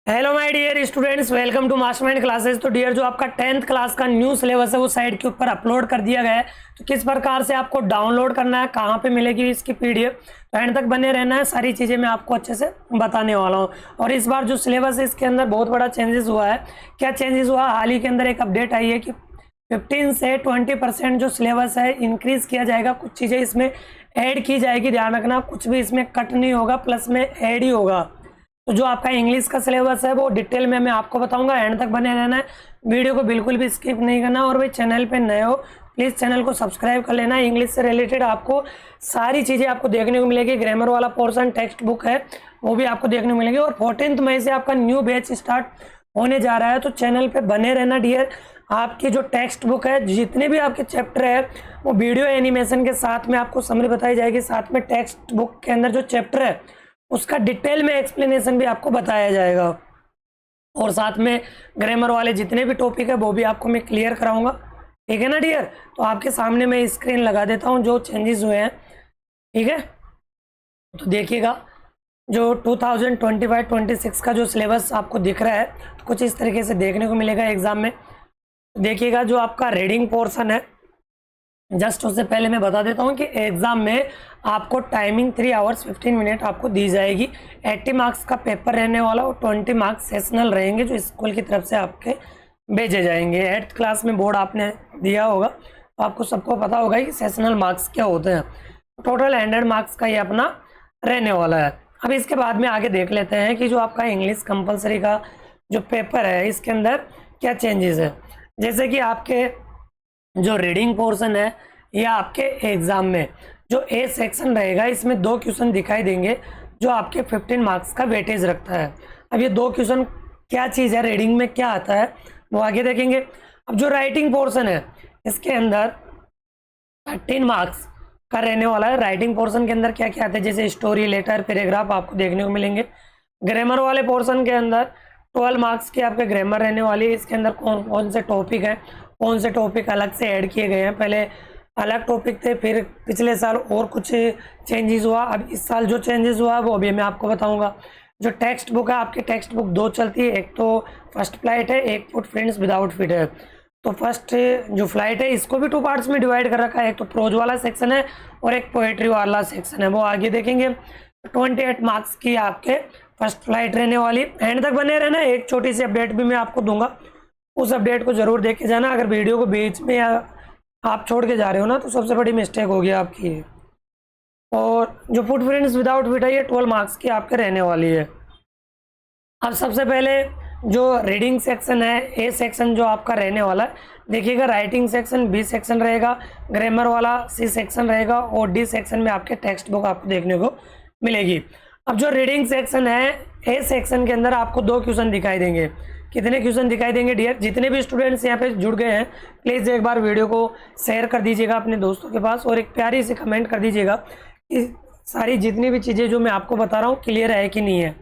Hello my dear students, welcome to mastermind classes. तो dear, जो आपका 10th क्लास का न्यू सिलेबस है वो साइट के ऊपर अपलोड कर दिया गया है। तो किस प्रकार से आपको डाउनलोड करना है, कहाँ पे मिलेगी इसकी पीडीएफ, तो एंड तक बने रहना है। सारी चीज़ें मैं आपको अच्छे से बताने वाला हूँ। और इस बार जो सिलेबस है इसके अंदर बहुत बड़ा चेंजेस हुआ है। क्या चेंजेस हुआ? हाल ही के अंदर एक अपडेट आई है कि 15 से 20% जो सिलेबस है इंक्रीज किया जाएगा। कुछ चीज़ें इसमें ऐड की जाएगी, ध्यान रखना, कुछ भी इसमें कट नहीं होगा, प्लस में ऐड ही होगा। तो जो आपका इंग्लिश का सिलेबस है वो डिटेल में मैं आपको बताऊंगा, एंड तक बने रहना है। वीडियो को बिल्कुल भी स्किप नहीं करना। और भाई, चैनल पे नए हो प्लीज़ चैनल को सब्सक्राइब कर लेना। इंग्लिश से रिलेटेड आपको सारी चीज़ें आपको देखने को मिलेगी। ग्रामर वाला पोर्शन, टेक्स्ट बुक है वो भी आपको देखने को मिलेगी। और 14 मई से आपका न्यू बैच स्टार्ट होने जा रहा है, तो चैनल पे बने रहना डियर। आपकी जो टेक्स्ट बुक है, जितने भी आपके चैप्टर है वो वीडियो एनिमेशन के साथ में आपको समरी बताई जाएगी। साथ में टेक्स्ट बुक के अंदर जो चैप्टर है उसका डिटेल में एक्सप्लेनेशन भी आपको बताया जाएगा। और साथ में ग्रामर वाले जितने भी टॉपिक है वो भी आपको मैं क्लियर कराऊंगा, ठीक है ना डियर। तो आपके सामने मैं स्क्रीन लगा देता हूँ जो चेंजेस हुए हैं, ठीक है। तो देखिएगा, जो 2025-26 का जो सिलेबस आपको दिख रहा है तो कुछ इस तरीके से देखने को मिलेगा एग्जाम में। देखिएगा, जो आपका रीडिंग पोर्शन है, जस्ट उससे पहले मैं बता देता हूँ कि एग्जाम में आपको टाइमिंग 3 आवर्स 15 मिनट आपको दी जाएगी। 80 मार्क्स का पेपर रहने वाला और 20 मार्क्स सेशनल रहेंगे जो स्कूल की तरफ से आपके भेजे जाएंगे। 8th क्लास में बोर्ड आपने दिया होगा तो आपको सबको पता होगा कि सेशनल मार्क्स क्या होते हैं। टोटल 100 मार्क्स का ये अपना रहने वाला है। अब इसके बाद में आगे देख लेते हैं कि जो आपका इंग्लिश कंपलसरी का जो पेपर है इसके अंदर क्या चेंजेस है। जैसे कि आपके जो रीडिंग पोर्शन है या आपके एग्जाम में जो ए सेक्शन रहेगा, इसमें 2 क्वेश्चन दिखाई देंगे जो आपके 15 मार्क्स का वेटेज रखता है। अब ये 2 क्वेश्चन क्या चीज़ है, रीडिंग में क्या आता है वो आगे देखेंगे। अब जो राइटिंग पोर्शन है इसके अंदर 13 मार्क्स का रहने वाला है। राइटिंग पोर्शन के अंदर क्या क्या आता है, जैसे स्टोरी, लेटर, पैराग्राफ आपको देखने को मिलेंगे। ग्रामर वाले पोर्शन के अंदर 12 मार्क्स की आपके ग्रामर रहने वाली है। इसके अंदर कौन कौन से टॉपिक हैं, कौन से टॉपिक अलग से ऐड किए गए हैं। पहले अलग टॉपिक थे, फिर पिछले साल और कुछ चेंजेस हुआ। अब इस साल जो चेंजेस हुआ वो अभी मैं आपको बताऊंगा। जो टेक्स्ट बुक है, आपकी टेक्स्ट बुक 2 चलती है, एक तो फर्स्ट फ्लाइट है, एक फुटप्रिंट्स विदाउट फिट है। तो फर्स्ट जो फ्लाइट है इसको भी 2 पार्ट्स में डिवाइड कर रखा है, एक तो प्रोज वाला सेक्शन है और एक पोएट्री वाला सेक्शन है, वो आगे देखेंगे। 28 मार्क्स की आपके फर्स्ट फ्लाइट रहने वाली। एंड तक बने रहना। एक छोटी सी अपडेट भी मैं आपको दूंगा, उस अपडेट को जरूर देख के जाना। अगर वीडियो को बीच में या आप छोड़ के जा रहे हो ना तो सबसे बड़ी मिस्टेक होगी आपकी। और जो फुटप्रिंट्स विदाउट फिट है ये 12 मार्क्स की आपके रहने वाली है। अब सबसे पहले जो रीडिंग सेक्शन है, ए सेक्शन जो आपका रहने वाला है, देखिएगा राइटिंग सेक्शन बी सेक्शन रहेगा, ग्रामर वाला सी सेक्शन रहेगा और डी सेक्शन में आपके टेक्स्ट बुक आपको देखने को मिलेगी। अब जो रीडिंग सेक्शन है, ए सेक्शन के अंदर आपको 2 क्वेश्चन दिखाई देंगे। कितने क्वेश्चन दिखाई देंगे डियर? जितने भी स्टूडेंट्स यहाँ पे जुड़ गए हैं प्लीज़ एक बार वीडियो को शेयर कर दीजिएगा अपने दोस्तों के पास और एक प्यारी सी कमेंट कर दीजिएगा कि सारी जितनी भी चीज़ें जो मैं आपको बता रहा हूँ क्लियर है कि नहीं है।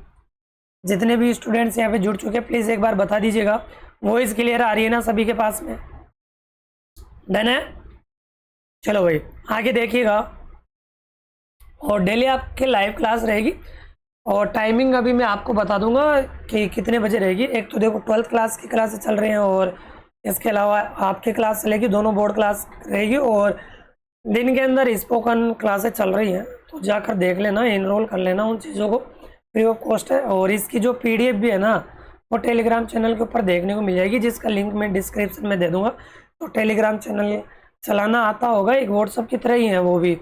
जितने भी स्टूडेंट्स यहाँ पे जुड़ चुके हैं प्लीज़ एक बार बता दीजिएगा। वॉइस क्लियर आ रही है ना सभी के पास में? डन है? चलो भाई आगे देखिएगा। और डेली आपके लाइव क्लास रहेगी और टाइमिंग अभी मैं आपको बता दूंगा कि कितने बजे रहेगी। एक तो देखो 12th क्लास की क्लासेस चल रही हैं और इसके अलावा आपकी क्लास चलेगी, दोनों बोर्ड क्लास रहेगी। और दिन के अंदर स्पोकन क्लासेस चल रही हैं, तो जाकर देख लेना, इनरोल कर लेना उन चीज़ों को, फ्री ऑफ कॉस्ट है। और इसकी जो पीडीएफ भी है ना वो टेलीग्राम चैनल के ऊपर देखने को मिल जाएगी, जिसका लिंक मैं डिस्क्रिप्शन में दे दूंगा। तो टेलीग्राम चैनल चलाना आता होगा, एक व्हाट्सअप की तरह ही है, वो भी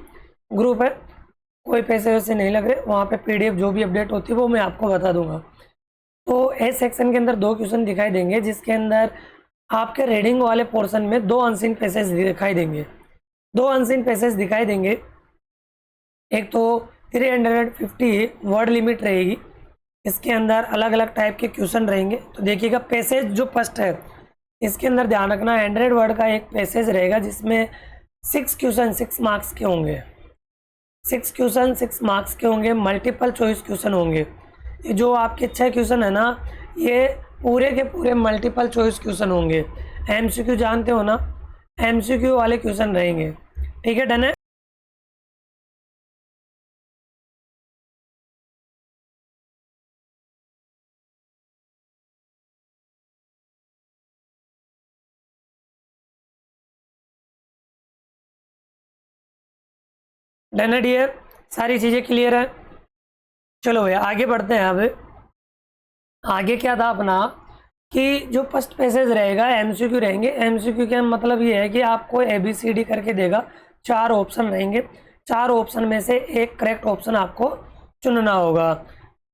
ग्रुप है, कोई पैसे वैसे नहीं लग रहे। वहाँ पे पीडीएफ जो भी अपडेट होती है वो मैं आपको बता दूंगा। तो ए सेक्शन के अंदर 2 क्वेश्चन दिखाई देंगे, जिसके अंदर आपके रीडिंग वाले पोर्शन में 2 अनसीन पैसेज दिखाई देंगे। 2 अनसीन पैसेज दिखाई देंगे। एक तो 350 वर्ड लिमिट रहेगी, इसके अंदर अलग अलग टाइप के क्वेश्चन रहेंगे। तो देखिएगा, पैसेज जो फर्स्ट है इसके अंदर ध्यान रखना, 100 वर्ड का एक पैसेज रहेगा जिसमें 6 क्वेश्चन 6 मार्क्स के होंगे। 6 क्वेश्चन 6 मार्क्स के होंगे, मल्टीपल चॉइस क्वेश्चन होंगे। ये जो आपके 6 क्वेश्चन है ना, ये पूरे के पूरे मल्टीपल चॉइस क्वेश्चन होंगे। एमसीक्यू जानते हो ना, एमसीक्यू वाले क्वेश्चन रहेंगे, ठीक है। डन है? डन है डियर, सारी चीज़ें क्लियर है। चलो भैया आगे बढ़ते हैं। अब आगे क्या था अपना कि जो फर्स्ट पैसेज रहेगा एमसीक्यू रहेंगे। एमसीक्यू का मतलब ये है कि आपको ABCD करके देगा, 4 ऑप्शन रहेंगे, 4 ऑप्शन में से एक करेक्ट ऑप्शन आपको चुनना होगा।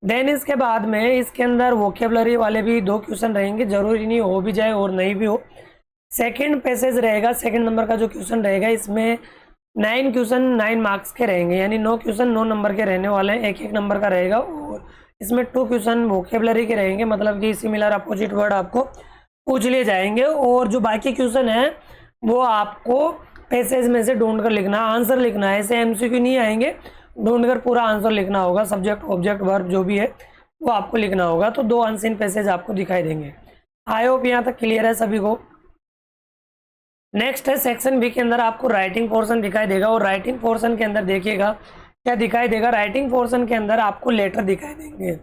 देन इसके बाद में इसके अंदर वोकेबलरी वाले भी 2 क्वेश्चन रहेंगे, जरूरी नहीं हो भी जाए और नहीं भी हो। सेकंड पैसेज रहेगा, सेकंड नंबर का जो क्वेश्चन रहेगा, इसमें 9 क्वेश्चन 9 मार्क्स के रहेंगे, यानी 9 क्वेश्चन 9 नंबर के रहने वाले हैं, एक नंबर का रहेगा। और इसमें 2 क्वेश्चन वोकेबलरी के रहेंगे, मतलब कि सिमिलर अपोजिट वर्ड आपको पूछ लिए जाएंगे। और जो बाकी क्वेश्चन है वो आपको पैसेज में से ढूंढ कर लिखना, आंसर लिखना है। ऐसे MCQ नहीं आएंगे, ढूंढ कर पूरा आंसर लिखना होगा, सब्जेक्ट ऑब्जेक्ट वर्ब जो भी है वो आपको लिखना होगा। तो 2 अनसीन पैसेज आपको दिखाई देंगे। आई होप यहाँ तक क्लियर है सभी को। नेक्स्ट है सेक्शन बी के अंदर आपको राइटिंग पोर्शन दिखाई देगा। और राइटिंग पोर्शन के अंदर देखिएगा क्या दिखाई देगा, राइटिंग पोर्शन के अंदर आपको लेटर दिखाई देंगे।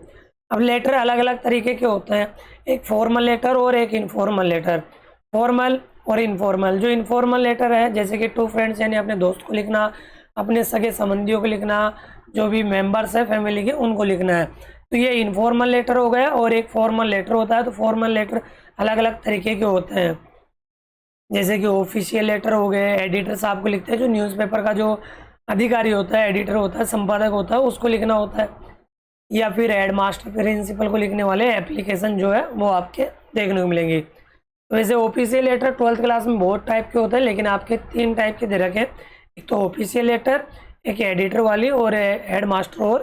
अब लेटर अलग अलग तरीके के होते हैं, एक फॉर्मल लेटर और एक इनफॉर्मल लेटर। फॉर्मल और इनफॉर्मल, जो इनफॉर्मल लेटर है जैसे कि 2 फ्रेंड्स यानी अपने दोस्त को लिखना, अपने सगे संबंधियों को लिखना, जो भी मेंबर्स है फैमिली के उनको लिखना है, तो ये इनफॉर्मल लेटर हो गया। और एक फॉर्मल लेटर होता है। तो फॉर्मल लेटर अलग अलग तरीके के होते हैं, जैसे कि ऑफिशियल लेटर हो गए, एडिटर साहब को लिखते हैं, जो न्यूज़पेपर का जो अधिकारी होता है, एडिटर होता है, संपादक होता है, उसको लिखना होता है। या फिर हेडमास्टर प्रिंसिपल को लिखने वाले एप्लीकेशन जो है वो आपके देखने को मिलेंगी। तो वैसे ऑफिशियल लेटर 12th क्लास में बहुत टाइप के होते हैं, लेकिन आपके 3 टाइप के दे रखे हैं, एक तो ऑफिशियल लेटर, एक एडिटर वाली और हेडमास्टर और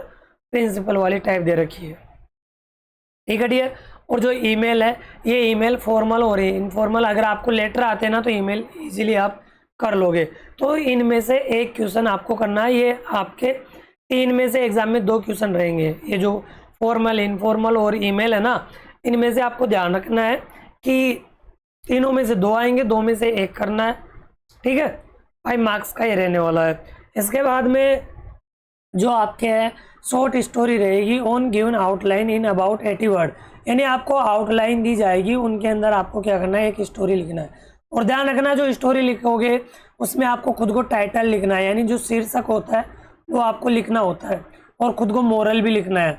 प्रिंसिपल वाली टाइप दे रखी है। ठीक है डियर। और जो ईमेल है, ये ईमेल फॉर्मल और इनफॉर्मल, अगर आपको लेटर आते हैं ना तो ईमेल इजीली आप कर लोगे। तो इनमें से एक क्वेश्चन आपको करना है, ये आपके 3 में से एग्जाम में 2 क्वेश्चन रहेंगे। ये जो फॉर्मल, इनफॉर्मल और ईमेल है ना, इनमें से आपको ध्यान रखना है कि तीनों में से 2 आएंगे, 2 में से एक करना है। ठीक है, 5 मार्क्स का ये रहने वाला है। इसके बाद में जो आपके है शॉर्ट स्टोरी रहेगी on given outline in about 80 word, यानी आपको आउटलाइन दी जाएगी, उनके अंदर आपको क्या करना है, एक स्टोरी लिखना है। और ध्यान रखना जो स्टोरी लिखोगे उसमें आपको खुद को टाइटल लिखना है, यानी जो शीर्षक होता है वो आपको लिखना होता है, और खुद को मोरल भी लिखना है।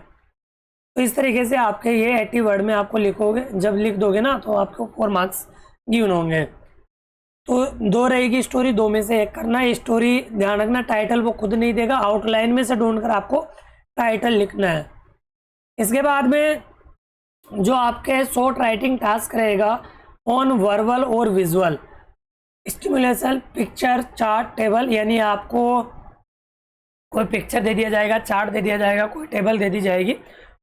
तो इस तरीके से आपके ये 80 वर्ड में आपको लिखोगे, जब लिख दोगे ना तो आपको 4 मार्क्स गिवन होंगे। तो 2 रहेगी स्टोरी, 2 में से एक करना है। स्टोरी ध्यान रखना टाइटल वो खुद नहीं देगा, आउटलाइन में से ढूंढकर आपको टाइटल लिखना है। इसके बाद में जो आपके शॉर्ट राइटिंग टास्क रहेगा ऑन वर्बल और visual stimulation, picture, chart, table, यानी आपको कोई पिक्चर दे दिया जाएगा, चार्ट दे दिया जाएगा, कोई टेबल दे दी जाएगी,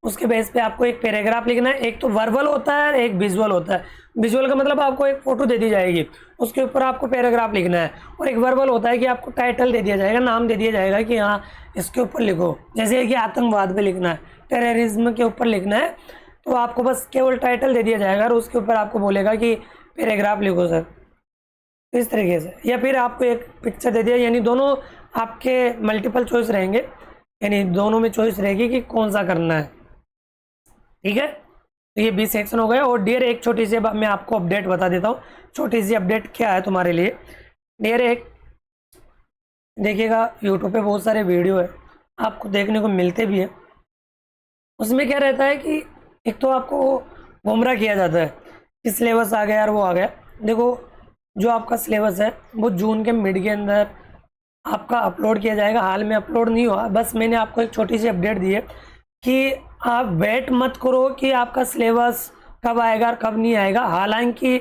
उसके बेस पे आपको एक पैराग्राफ लिखना है। एक तो वर्बल होता है, एक विजुअल होता है। विजुअल का मतलब आपको एक फोटो दे दी जाएगी, उसके ऊपर आपको पैराग्राफ लिखना है। और एक वर्बल होता है कि आपको टाइटल दे दिया जाएगा, नाम दे दिया जाएगा कि हाँ इसके ऊपर लिखो, जैसे कि आतंकवाद पे लिखना है, टेररिज्म के ऊपर लिखना है, तो आपको बस केवल टाइटल दे दिया जाएगा और उसके ऊपर आपको बोलेगा कि पैराग्राफ लिखो सर, इस तरीके से। या फिर आपको एक पिक्चर दे दिया, यानी दोनों आपके मल्टीपल चॉइस रहेंगे, यानी दोनों में चॉइस रहेगी कि कौन सा करना है। ठीक है, तो ये 20 सेक्शन हो गया। और डियर एक छोटी सी मैं आपको अपडेट बता देता हूँ, छोटी सी अपडेट क्या है तुम्हारे लिए। डियर एक देखिएगा, यूट्यूब पे बहुत सारे वीडियो है आपको देखने को मिलते भी हैं, उसमें क्या रहता है कि एक तो आपको गुमराह किया जाता है कि सिलेबस आ गया यार, वो आ गया। देखो जो आपका सिलेबस है वो जून के मिड के अंदर आपका अपलोड किया जाएगा, हाल में अपलोड नहीं हुआ। बस मैंने आपको एक छोटी सी अपडेट दी है कि आप वेट मत करो कि आपका सिलेबस कब आएगा और कब नहीं आएगा। हालांकि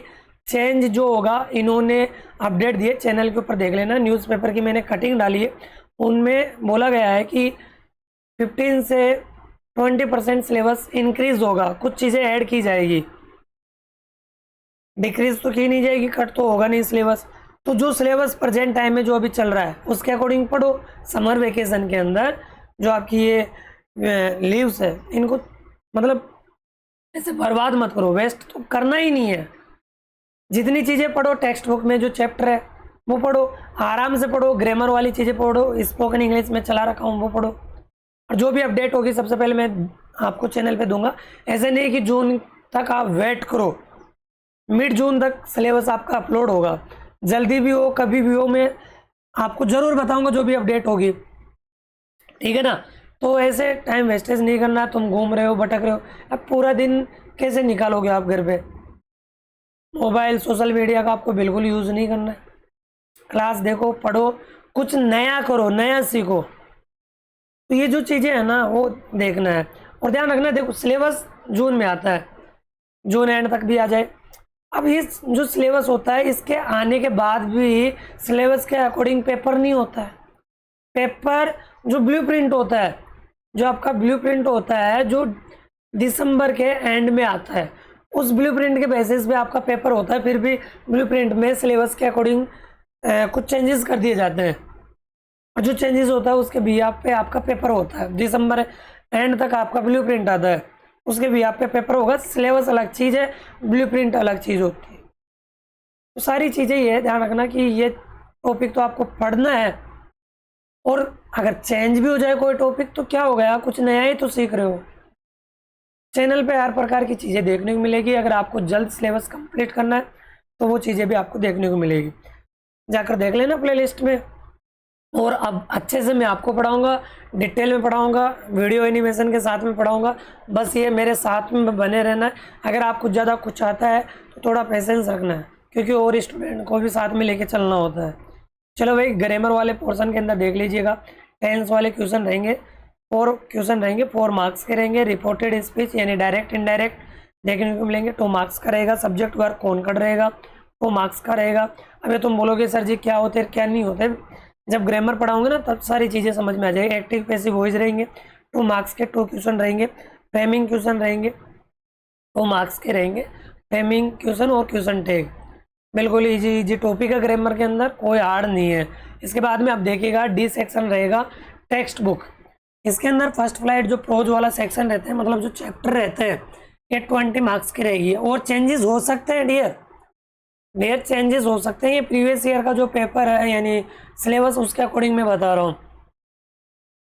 चेंज जो होगा इन्होंने अपडेट दिए, चैनल के ऊपर देख लेना, न्यूज़पेपर की मैंने कटिंग डाली है, उनमें बोला गया है कि 15 से 20% सिलेबस इंक्रीज होगा, कुछ चीज़ें ऐड की जाएगी, डिक्रीज तो की नहीं जाएगी, कट तो होगा नहीं सिलेबस। तो जो सिलेबस प्रेजेंट टाइम में जो अभी चल रहा है उसके अकॉर्डिंग पढ़ो। समर वेकेशन के अंदर जो आपकी ये लीव्स है इनको मतलब ऐसे बर्बाद मत करो, वेस्ट तो करना ही नहीं है। जितनी चीज़ें पढ़ो, टेक्स्ट बुक में जो चैप्टर है वो पढ़ो, आराम से पढ़ो, ग्रामर वाली चीज़ें पढ़ो, स्पोकन इंग्लिश में चला रखा हूँ वो पढ़ो, और जो भी अपडेट होगी सबसे पहले मैं आपको चैनल पे दूंगा। ऐसे नहीं कि जून तक आप वेट करो, मिड जून तक सिलेबस आपका अपलोड होगा, जल्दी भी हो कभी भी हो, मैं आपको ज़रूर बताऊंगा जो भी अपडेट होगी। ठीक है ना। तो ऐसे टाइम वेस्टेज नहीं करना, तुम घूम रहे हो भटक रहे हो, अब पूरा दिन कैसे निकालोगे आप घर पे। मोबाइल सोशल मीडिया का आपको बिल्कुल यूज़ नहीं करना है। क्लास देखो, पढ़ो, कुछ नया करो, नया सीखो। तो ये जो चीज़ें हैं ना वो देखना है। और ध्यान रखना, देखो सिलेबस जून में आता है, जून एंड तक भी आ जाए। अब ये जो सिलेबस होता है इसके आने के बाद भी सिलेबस के अकॉर्डिंग पेपर नहीं होता है। पेपर जो ब्लूप्रिंट होता है, जो आपका ब्लूप्रिंट होता है जो दिसंबर के एंड में आता है, उस ब्लूप्रिंट के बेसिस पे आपका पेपर होता है। फिर भी ब्लूप्रिंट में सिलेबस के अकॉर्डिंग कुछ चेंजेस कर दिए जाते हैं, और जो चेंजेस होता है उसके बिहाफ पे आपका पेपर होता है। दिसंबर एंड तक आपका ब्लूप्रिंट आता है, उसके बिहाफ पे पेपर होगा। सिलेबस अलग चीज़ है, ब्लूप्रिंट अलग चीज़ होती है। तो सारी चीज़ें ये ध्यान रखना कि ये टॉपिक तो आपको पढ़ना है, और अगर चेंज भी हो जाए कोई टॉपिक तो क्या हो गया, कुछ नया ही तो सीख रहे हो। चैनल पे हर प्रकार की चीज़ें देखने को मिलेगी। अगर आपको जल्द सिलेबस कंप्लीट करना है तो वो चीज़ें भी आपको देखने को मिलेगी, जाकर देख लेना प्लेलिस्ट में। और अब अच्छे से मैं आपको पढ़ाऊंगा, डिटेल में पढ़ाऊंगा, वीडियो एनिमेशन के साथ में पढ़ाऊंगा। बस ये मेरे साथ में बने रहना है। अगर आपको ज़्यादा कुछ आता है तो थोड़ा पेशेंस रखना है, क्योंकि और स्टूडेंट को भी साथ में लेके चलना होता है। चलो भाई, ग्रामर वाले पोर्शन के अंदर देख लीजिएगा। टेंस वाले क्वेश्चन रहेंगे, 4 क्वेश्चन रहेंगे, 4 मार्क्स के रहेंगे। रिपोर्टेड स्पीच यानी डायरेक्ट इनडायरेक्ट देखने को मिलेंगे, 2 मार्क्स का रहेगा। सब्जेक्ट वर्क कौन कर रहेगा, 2 मार्क्स का रहेगा। अभी तुम बोलोगे सर जी क्या होते क्या नहीं होते, जब ग्रामर पढ़ाऊंगे ना तब सारी चीज़ें समझ में आ जाएगी। एक्टिव पैसिव वॉइस रहेंगे, 2 मार्क्स के 2 क्वेश्चन रहेंगे। फ्रेमिंग क्वेश्चन रहेंगे, 2 मार्क्स के रहेंगे। फ्रेमिंग क्वेश्चन और क्वेश्चन टैग बिल्कुल इजी टॉपिक है, ग्रामर के अंदर कोई हार्ड नहीं है। इसके बाद में आप देखिएगा डी सेक्शन रहेगा, टेक्स्ट बुक। इसके अंदर फर्स्ट फ्लाइट जो प्रोज वाला सेक्शन रहते हैं, मतलब जो चैप्टर रहते हैं, ये 20 मार्क्स की रहेगी। और चेंजेस हो सकते हैं डियर चेंजेस हो सकते हैं। ये प्रीवियस ईयर का जो पेपर है यानी सिलेबस, उसके अकॉर्डिंग मैं बता रहा हूँ,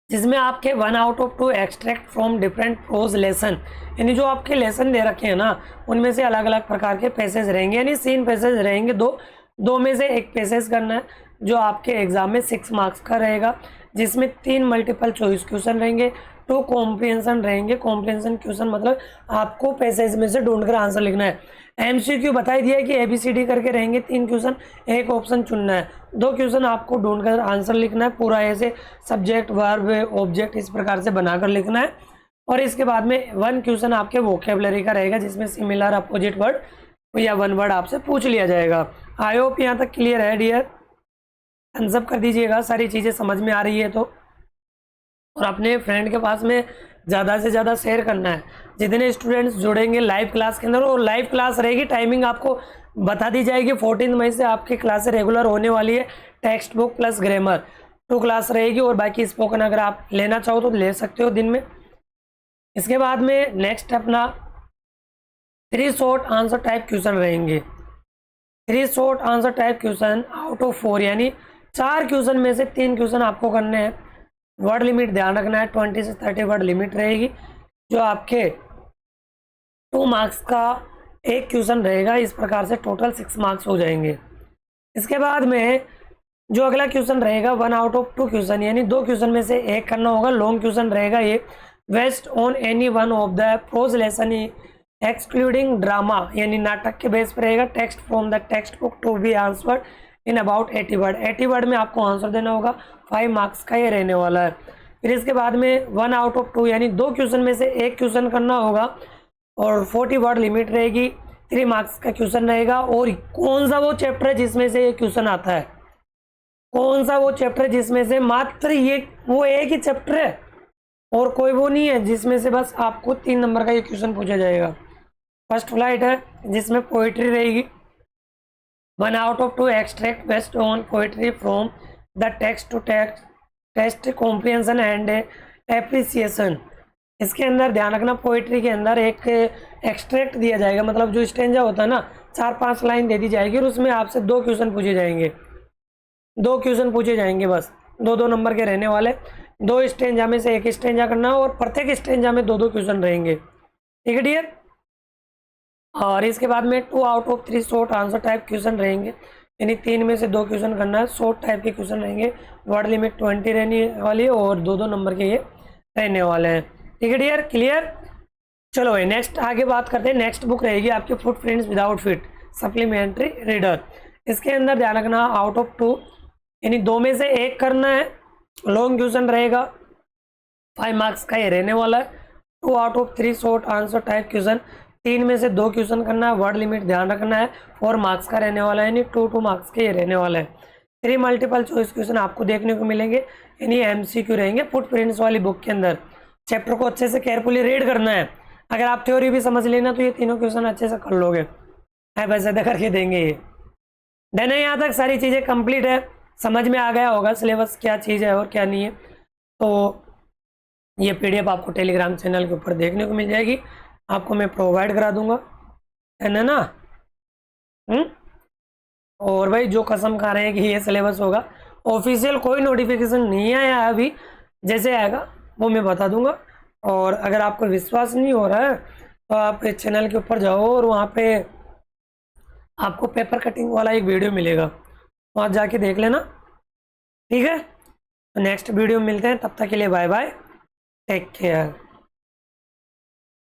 जिसमें आपके 1 out of 2 extract from different prose lesson, यानी जो आपके लेसन दे रखे हैं ना उनमें से अलग अलग प्रकार के पैसेज रहेंगे, यानी 3 पैसेज रहेंगे। दो में से एक पैसेज करना है जो आपके एग्जाम में 6 मार्क्स का रहेगा, जिसमें 3 मल्टीपल चॉइस क्वेश्चन रहेंगे, 2 कॉम्प्रिहेंशन रहेंगे। कॉम्प्रिहेंशन क्वेश्चन मतलब आपको पैसेज में से ढूंढकर आंसर लिखना है। एमसीक्यू बता ही दिया है कि ABCD करके रहेंगे 3 क्वेश्चन, एक ऑप्शन चुनना है। 2 क्वेश्चन आपको ढूंढकर आंसर लिखना है, पूरा ऐसे सब्जेक्ट वर्ब ऑब्जेक्ट इस प्रकार से बनाकर लिखना है। और इसके बाद में 1 क्वेश्चन आपके वोकेबलरी का रहेगा, जिसमें सिमिलर अपोजिट वर्ड या 1 वर्ड आपसे पूछ लिया जाएगा। आई होप यहाँ तक क्लियर है डियर। थम्स अप कर दीजिएगा, सारी चीज़ें समझ में आ रही है तो। और अपने फ्रेंड के पास में ज़्यादा से ज़्यादा शेयर करना है। जितने स्टूडेंट्स जुड़ेंगे लाइव क्लास के अंदर, और लाइव क्लास रहेगी, टाइमिंग आपको बता दी जाएगी। 14 मई से आपकी क्लासें रेगुलर होने वाली है। Text book plus grammar 2 class रहेगी, और बाकी स्पोकन अगर आप लेना चाहो तो ले सकते हो दिन में। इसके बाद में नेक्स्ट अपना 3 शॉर्ट आंसर टाइप क्वेश्चन रहेंगे। 3 short answer type question out of 4, यानी 4 क्वेश्चन में से 3 क्वेश्चन आपको करने हैं। वर्ड लिमिट ध्यान रखना है, 20 से 30 वर्ड लिमिट रहेगी। जो आपके 2 मार्क्स का एक क्वेश्चन रहेगा, इस प्रकार से टोटल 6 मार्क्स हो जाएंगे। इसके बाद में जो अगला क्वेश्चन रहेगा 1 आउट ऑफ 2 क्वेश्चन, यानी 2 क्वेश्चन में से एक करना होगा। लॉन्ग क्वेश्चन रहेगा ये। Based on any one of the prose lesson excluding drama, यानी नाटक के बेस पर रहेगा। Text from the text book to be answered in about 80 word. 80 word में आपको आंसर देना होगा, 5 मार्क्स का ये रहने वाला है। फिर इसके बाद में 1 आउट ऑफ 2, यानी 2 क्वेश्चन में से एक क्वेश्चन करना होगा, और 40 वर्ड लिमिट रहेगी। 3 मार्क्स का क्वेश्चन रहेगा। और कौन सा वो चैप्टर है जिसमें से ये क्वेश्चन आता है, कौन सा वो चैप्टर है जिसमें से मात्र ये वो एक ही चैप्टर है, और कोई वो नहीं है जिसमें से बस आपको 3 नंबर का ये क्वेश्चन पूछा जाएगा। फर्स्ट फ्लाइट है, जिसमें पोइट्री रहेगी। 1 out of 2 extract based on poetry from the text to test comprehension and appreciation. इसके अंदर ध्यान रखना, पोइट्री के अंदर एक एक्सट्रैक्ट दिया जाएगा, मतलब जो स्टेंजा होता है ना, 4-5 लाइन दे दी जाएगी, और उसमें आपसे 2 क्वेश्चन पूछे जाएंगे। 2 क्वेश्चन पूछे जाएंगे, बस 2-2 नंबर के रहने वाले। 2 स्टेंजा में से एक स्टेंजा करना, और प्रत्येक स्टेंजा में 2-2 क्वेश्चन रहेंगे। ठीक है डियर। और इसके बाद में 2 out of 3 short answer type question रहेंगे। यानी 3 में से 2 क्वेश्चन करना है। शॉर्ट टाइप के क्वेश्चन रहेंगे, वर्ड लिमिट 20 रहने वाली है और 2-2 नंबर के ये रहने वाले हैं। ठीक है डियर, क्लियर। चलो भाई नेक्स्ट आगे बात करते हैं। नेक्स्ट बुक रहेगी आपकी footprints without feet supplementary reader. इसके अंदर ध्यान रखना आउट ऑफ 2 यानी 2 में से 1 करना है। लॉन्ग क्वेश्चन रहेगा, 5 मार्क्स का ये रहने वाला है। 2 out of 3 short answer type question, 3 में से 2 क्वेश्चन करना है। वर्ड लिमिट ध्यान रखना है, 4 मार्क्स का रहने वाला है, यानी 2 मार्क्स के ये रहने वाला है। 3 मल्टीपल चॉइस क्वेश्चन आपको देखने को मिलेंगे, यानी MCQ रहेंगे फुटप्रिंट्स वाली बुक के अंदर। चैप्टर को अच्छे से केयरफुली रीड करना है। अगर आप थ्योरी भी समझ लेना तो ये तीनों क्वेश्चन अच्छे से कर लोगे। वैसे तो करके देंगे ये। डन है, यहाँ तक सारी चीज़ें कंप्लीट है, समझ में आ गया होगा सिलेबस क्या चीज़ है और क्या नहीं है। तो ये PDF आपको टेलीग्राम चैनल के ऊपर देखने को मिल जाएगी, आपको मैं प्रोवाइड करा दूंगा, है ना। और भाई जो कसम खा रहे हैं कि ये सिलेबस होगा, ऑफिशियल कोई नोटिफिकेशन नहीं आया अभी, जैसे आएगा वो मैं बता दूंगा। और अगर आपको विश्वास नहीं हो रहा है तो आप इस चैनल के ऊपर जाओ और वहाँ पे आपको पेपर कटिंग वाला एक वीडियो मिलेगा, वहाँ जाके देख लेना। ठीक है, तो नेक्स्ट वीडियो में मिलते हैं, तब तक के लिए बाय बाय, टेक केयर।